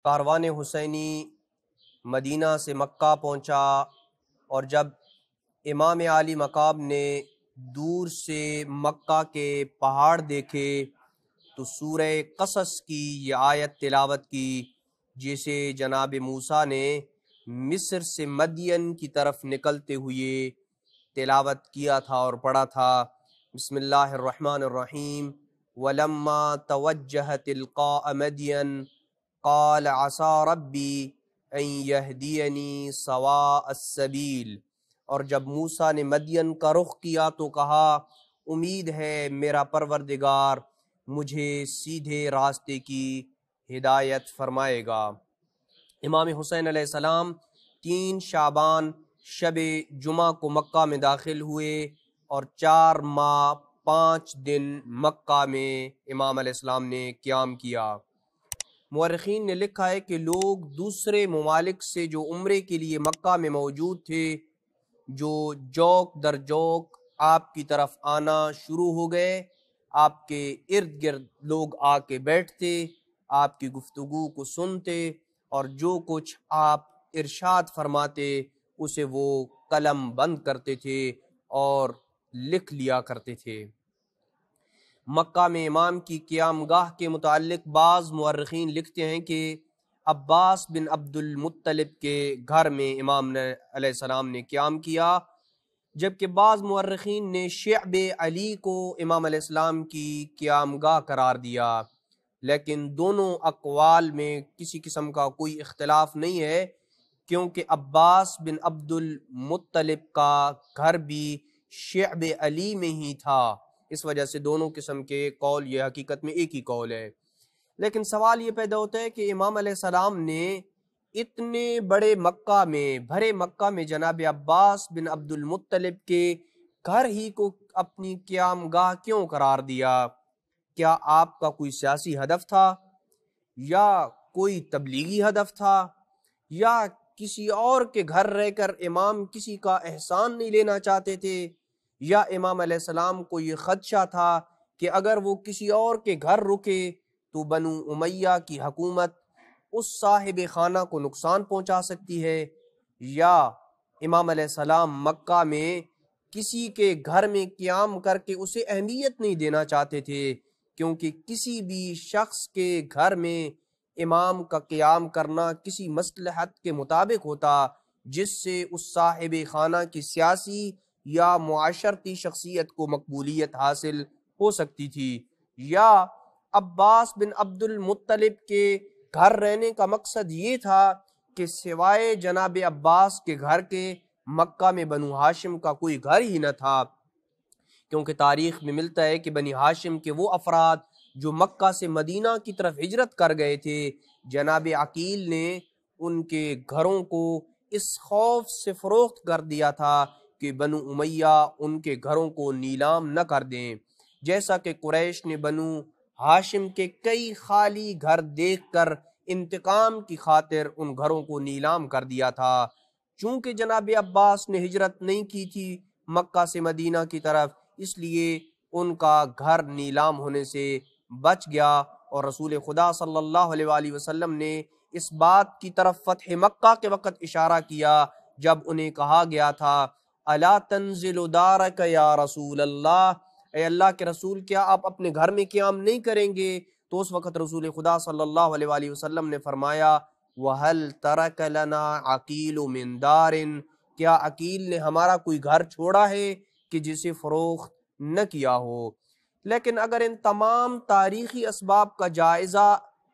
کاروان حسینی مدینہ سے مکہ پہنچا، اور جب امام عالی مقام نے دور سے مکہ کے پہاڑ دیکھے تو سورہ قصص کی یہ آیت تلاوت کی، جسے جناب موسیٰ نے مصر سے مدین کی طرف نکلتے ہوئے تلاوت کیا تھا اور پڑھا تھا۔ بسم اللہ الرحمن الرحیم۔ وَلَمَّا تَوَجَّهَ تِلْقَاءَ مَدْيَنَ قَالَ عَسَىٰ رَبِّي أَن يَهْدِيَنِي سَوَاءَ السَّبِيلِ، اور جب موسیٰ نے مدین کا رخ کیا تو کہا امید ہے میرا پروردگار مجھے سیدھے راستے کی ہدایت فرمائے گا۔ امام حسین علیہ السلام 3 شعبان شب جمعہ کو مکہ میں داخل ہوئے، اور 4 ماہ 5 دن مکہ میں امام علیہ السلام نے قیام کیا۔ مورخین نے لکھا ہے کہ لوگ دوسرے ممالک سے جو عمرے کے لیے مکہ میں موجود تھے، جو جوک در جوک آپ کی طرف آنا شروع ہو گئے، آپ کے ارد گرد لوگ آ کے بیٹھتے، آپ کی گفتگو کو سنتے، اور جو کچھ آپ ارشاد فرماتے اسے وہ قلم بند کرتے تھے اور لکھ لیا کرتے تھے۔ مکہ میں امام کی قیام گاہ کے متعلق بعض مورخین لکھتے ہیں کہ عباس بن عبد المطلب کے گھر میں امام علیہ السلام نے قیام کیا، جبکہ بعض مورخین نے شعب علی کو امام علیہ السلام کی قیام گاہ قرار دیا، لیکن دونوں اقوال میں کسی قسم کا کوئی اختلاف نہیں ہے، کیونکہ عباس بن عبد المطلب کا گھر بھی شعب علی میں ہی تھا، اس وجہ سے دونوں قسم کے قول یہ حقیقت میں ایک ہی قول ہے۔ لیکن سوال یہ پیدا ہوتا ہے کہ امام علیہ السلام نے اتنے بڑے مکہ میں، بھرے مکہ میں جناب عباس بن عبد المطلب کے گھر ہی کو اپنی قیام گاہ کیوں قرار دیا؟ کیا آپ کا کوئی سیاسی ہدف تھا، یا کوئی تبلیغی ہدف تھا، یا کسی اور کے گھر رہ کر امام کسی کا احسان نہیں لینا چاہتے تھے، یا امام علیہ السلام کو یہ خدشہ تھا کہ اگر وہ کسی اور کے گھر رکے تو بنو امیہ کی حکومت اس صاحب خانہ کو نقصان پہنچا سکتی ہے، یا امام علیہ السلام مکہ میں کسی کے گھر میں قیام کر کے اسے اہمیت نہیں دینا چاہتے تھے، کیونکہ کسی بھی شخص کے گھر میں امام کا قیام کرنا کسی مصلحت کے مطابق ہوتا، جس سے اس صاحب خانہ کی سیاسی یا معاشرتی شخصیت کو مقبولیت حاصل ہو سکتی تھی، یا عباس بن عبد المطلب کے گھر رہنے کا مقصد یہ تھا کہ سوائے جناب عباس کے گھر کے مکہ میں بنو ہاشم کا کوئی گھر ہی نہ تھا، کیونکہ تاریخ میں ملتا ہے کہ بنی ہاشم کے وہ افراد جو مکہ سے مدینہ کی طرف ہجرت کر گئے تھے، جناب عقیل نے ان کے گھروں کو اس خوف سے فروخت کر دیا تھا کہ بنو امیہ ان کے گھروں کو نیلام نہ کر دیں، جیسا کہ قریش نے بنو ہاشم کے کئی خالی گھر دیکھ کر انتقام کی خاطر ان گھروں کو نیلام کر دیا تھا۔ چونکہ جناب عباس نے ہجرت نہیں کی تھی مکہ سے مدینہ کی طرف، اس لیے ان کا گھر نیلام ہونے سے بچ گیا، اور رسول خدا صلی اللہ علیہ وآلہ وسلم نے اس بات کی طرف فتح مکہ کے وقت اشارہ کیا جب انہیں کہا گیا تھا الا تنزل دارک یا رسول اللہ، اے اللہ کے رسول کیا آپ اپنے گھر میں قیام نہیں کریں گے؟ تو اس وقت رسول خدا صلی اللہ علیہ وآلہ وسلم نے فرمایا وَهَلْ تَرَكَ لَنَا عَقِيلُ مِن دَارٍ، کیا عقیل نے ہمارا کوئی گھر چھوڑا ہے کہ جسے فروخت نہ کیا ہو؟ لیکن اگر ان تمام تاریخی اسباب کا جائزہ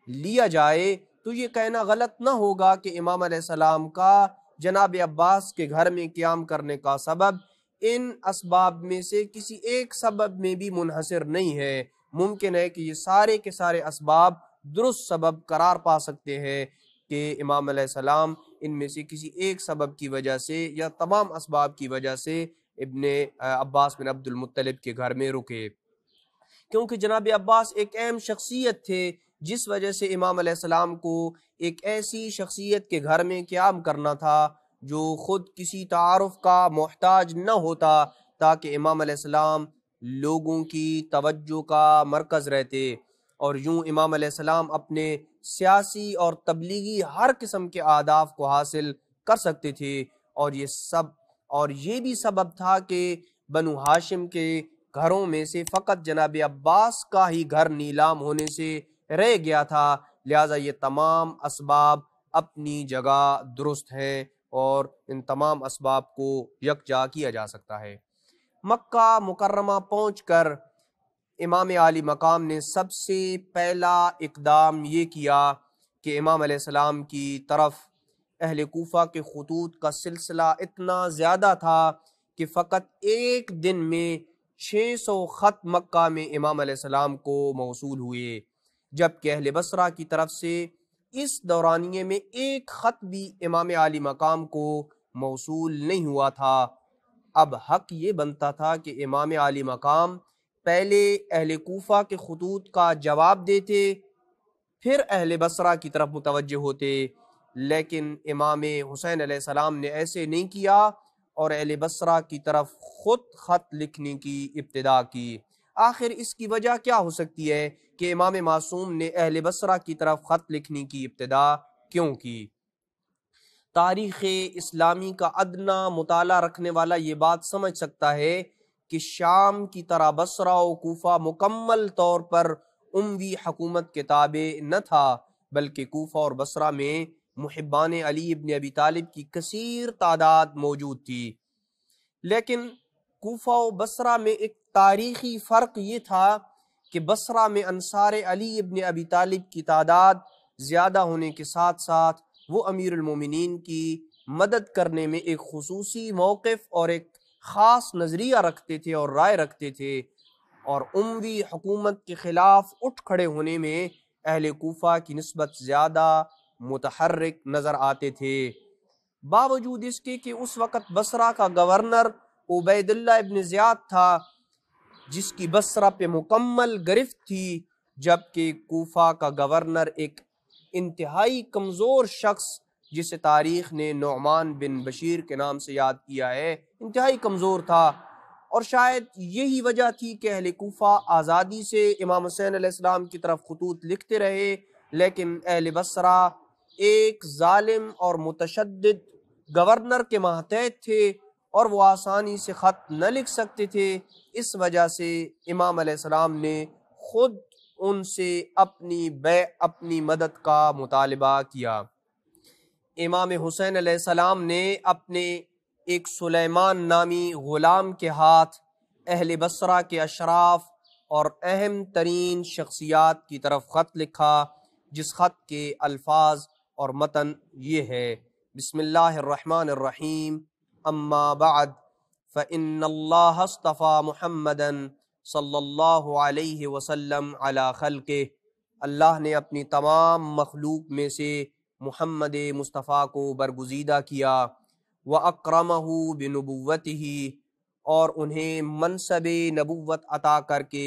لیا جائے تو یہ کہنا غلط نہ ہوگا کہ امام علیہ السلام کا جناب عباس کے گھر میں قیام کرنے کا سبب ان اسباب میں سے کسی ایک سبب میں بھی منحصر نہیں ہے۔ ممکن ہے کہ یہ سارے کے سارے اسباب درست سبب قرار پا سکتے ہیں کہ امام علیہ السلام ان میں سے کسی ایک سبب کی وجہ سے یا تمام اسباب کی وجہ سے ابن عباس بن عبد المطلب کے گھر میں رکے، کیونکہ جناب عباس ایک اہم شخصیت تھے، جس وجہ سے امام علیہ السلام کو ایک ایسی شخصیت کے گھر میں قیام کرنا تھا جو خود کسی تعارف کا محتاج نہ ہوتا، تاکہ امام علیہ السلام لوگوں کی توجہ کا مرکز رہتے۔ اور یوں امام علیہ السلام اپنے سیاسی اور تبلیغی ہر قسم کے اہداف کو حاصل کر سکتے تھے، اور یہ بھی سبب تھا کہ بنو ہاشم کے گھروں میں سے فقط جناب عباس کا ہی گھر نیلام ہونے سے رہ گیا تھا، لہٰذا یہ تمام اسباب اپنی جگہ درست ہیں اور ان تمام اسباب کو یکجا کیا جا سکتا ہے۔ مکہ مکرمہ پہنچ کر امام عالی مقام نے سب سے پہلا اقدام یہ کیا کہ امام علیہ السلام کی طرف اہل کوفہ کے خطوط کا سلسلہ اتنا زیادہ تھا کہ فقط ایک دن میں 600 خط مکہ میں امام علیہ السلام کو موصول ہوئے، جبکہ اہل بصرہ کی طرف سے اس دورانیے میں ایک خط بھی امام عالی مقام کو موصول نہیں ہوا تھا۔ اب حق یہ بنتا تھا کہ امام عالی مقام پہلے اہل کوفہ کے خطوط کا جواب دیتے، پھر اہل بصرہ کی طرف متوجہ ہوتے، لیکن امام حسین علیہ السلام نے ایسے نہیں کیا اور اہل بصرہ کی طرف خود خط لکھنے کی ابتدا کی۔ آخر اس کی وجہ کیا ہو سکتی ہے کہ امام معصوم نے اہل بصرہ کی طرف خط لکھنے کی ابتدا کیوں کی؟ تاریخ اسلامی کا ادنا مطالعہ رکھنے والا یہ بات سمجھ سکتا ہے کہ شام کی طرح بصرہ و کوفہ مکمل طور پر اموی حکومت کے تابع نہ تھا، بلکہ کوفہ اور بصرہ میں محبان علی ابن ابی طالب کی کثیر تعداد موجود تھی۔ لیکن کوفہ و بصرہ میں ایک تاریخی فرق یہ تھا کہ بصرہ میں انصار علی ابن ابی طالب کی تعداد زیادہ ہونے کے ساتھ ساتھ وہ امیر المومنین کی مدد کرنے میں ایک خصوصی موقف اور ایک خاص نظریہ رکھتے تھے اور رائے رکھتے تھے، اور اموی حکومت کے خلاف اٹھ کھڑے ہونے میں اہل کوفہ کی نسبت زیادہ متحرک نظر آتے تھے، باوجود اس کے کہ اس وقت بصرہ کا گورنر عبید اللہ ابن زیاد تھا، جس کی بصرہ پہ مکمل گرفت تھی، جبکہ کوفہ کا گورنر ایک انتہائی کمزور شخص جسے تاریخ نے نعمان بن بشیر کے نام سے یاد کیا ہے، انتہائی کمزور تھا۔ اور شاید یہی وجہ تھی کہ اہل کوفہ آزادی سے امام حسین علیہ السلام کی طرف خطوط لکھتے رہے، لیکن اہل بصرہ ایک ظالم اور متشدد گورنر کے ماتحت تھے اور وہ آسانی سے خط نہ لکھ سکتے تھے۔ اس وجہ سے امام علیہ السلام نے خود ان سے اپنی مدد کا مطالبہ کیا۔ امام حسین علیہ السلام نے اپنے ایک سلیمان نامی غلام کے ہاتھ اہل بصرہ کے اشراف اور اہم ترین شخصیات کی طرف خط لکھا، جس خط کے الفاظ اور متن یہ ہے: بسم اللہ الرحمن الرحیم، اما بعد فإن اللہ اصطفى محمدا صلی اللہ علیہ وسلم علی خلقہ، اللہ نے اپنی تمام مخلوق میں سے محمد مصطفیٰ کو برگزیدہ کیا، وَأَكْرَمَهُ بِنُبُوَّتِهِ، اور انہیں منصب نبوت عطا کر کے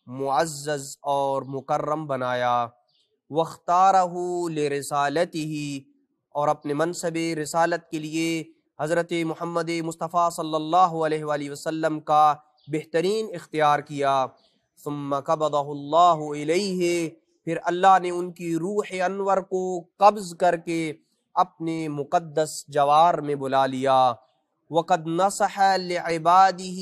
معزز اور مکرم بنایا، وَاخْتَارَهُ لِرِسَالَتِهِ، اور اپنے منصب رسالت کے لیے حضرت محمد مصطفیٰ صلی اللہ علیہ وآلہ وسلم کا بہترین اختیار کیا، ثم قبضہ اللہ الیہ، پھر اللہ نے ان کی روح انور کو قبض کر کے اپنے مقدس جوار میں بلا لیا، وقد نصح لعباده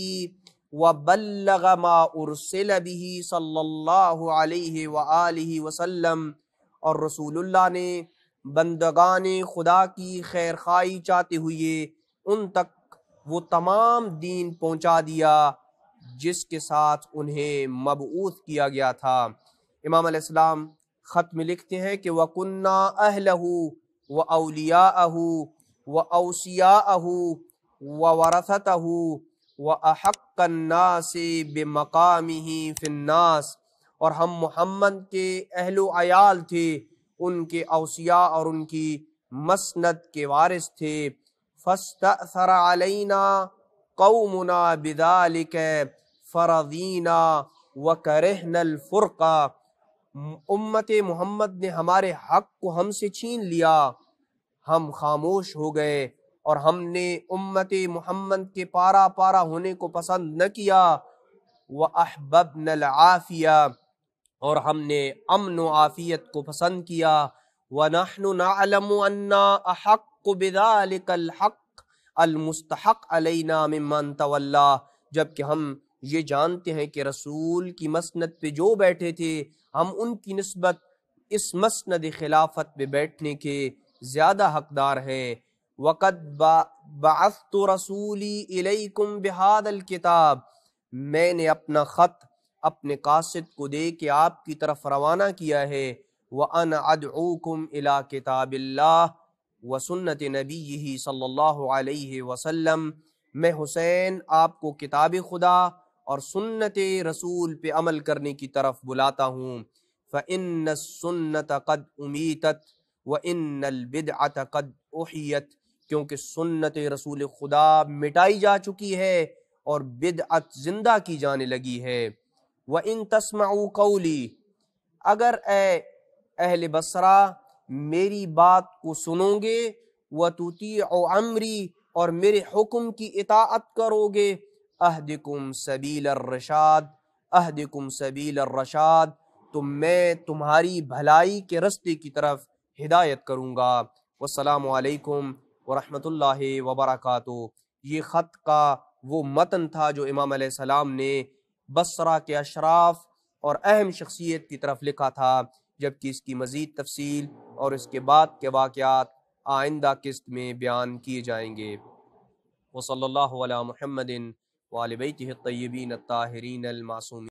وبلغ ما ارسل به صلی اللہ علیہ وآلہ وسلم، اور رسول اللہ نے بندگان خدا کی خیر خواہی چاہتے ہوئے ان تک وہ تمام دین پہنچا دیا جس کے ساتھ انہیں مبعوث کیا گیا تھا۔ امام علیہ السلام خط میں لکھتے ہیں کہ وَكُنَّا أَهْلَهُ وَأَوْلِيَاءَهُ وَأَوْصِيَاءَهُ وَوَرَثَتَهُ وَأَحَقَّ النَّاسِ بِمَقَامِهِ فِي النَّاسِ، اور ہم محمد کے اہل و عیال تھے، ان کے اوصیاء اور ان کی مسند کے وارث تھے۔ فَاسْتَأْثَرَ عَلَيْنَا قَوْمُنَا بِذَلِكَ فَرَضِينَا وَكَرِهْنَا الْفُرْقَةَ، امت محمد نے ہمارے حق کو ہم سے چھین لیا، ہم خاموش ہو گئے اور ہم نے امت محمد کے پارا پارا ہونے کو پسند نہ کیا۔ وَأَحْبَبْنَا الْعَافِيَةَ، اور ہم نے امن و عافیت کو پسند کیا۔ وَنَحْنُ نَعْلَمُ أَنَّا أَحَقُّ بِذَلِكَ الْحَقِّ الْمُسْتَحَقِّ عَلَيْنَا مِمَّنْ تَوَلَّا، جبکہ ہم یہ جانتے ہیں کہ رسول کی مسند پہ جو بیٹھے تھے ہم ان کی نسبت اس مسند خلافت پہ بیٹھنے کے زیادہ حقدار ہیں۔ وَقَدْ بَعَثْتُ رَسُولِي إِلَيْكُمْ بِهَذَا الْكِتَابِ، میں نے اپنا خط اپنے قاصد کو دے کے آپ کی طرف روانہ کیا ہے۔ وَأَنَا أَدْعُوكُمْ إِلَىٰ كِتَابِ اللَّهِ وَسُنَّةِ نَبِيِّهِ صلی اللہ علیہ وسلم، میں حسین آپ کو کتاب خدا اور سنت رسول پہ عمل کرنے کی طرف بلاتا ہوں۔ فَإِنَّ السُّنَّةَ قَدْ أُمِیتَتْ وَإِنَّ الْبِدْعَةَ قَدْ أُحْیَتْ، کیونکہ سنت رسول خدا مٹائی جا چکی ہے اور بدعت زندہ کی جانے لگی ہے۔ وَإِن تَسْمَعُوا قَوْلِي، اگر اے اہل بصرہ میری بات کو سنو گے، وَتُطِيعُوا عَمْرِي، اور میرے حکم کی اطاعت کرو گے، اہدکم سبیل الرشاد، اہدکم سبیل الرشاد، تو میں تمہاری بھلائی کے رستے کی طرف ہدایت کروں گا۔ والسلام علیکم ورحمۃ اللہ وبرکاتہ۔ یہ خط کا وہ متن تھا جو امام علیہ السلام نے بصرہ کے اشراف اور اہم شخصیت کی طرف لکھا تھا، جبکہ اس کی مزید تفصیل اور اس کے بعد کے واقعات آئندہ قسط میں بیان کیے جائیں گے۔ وصلی اللہ علی محمد وآل بیتہ الطیبین الطاہرین المعصومین۔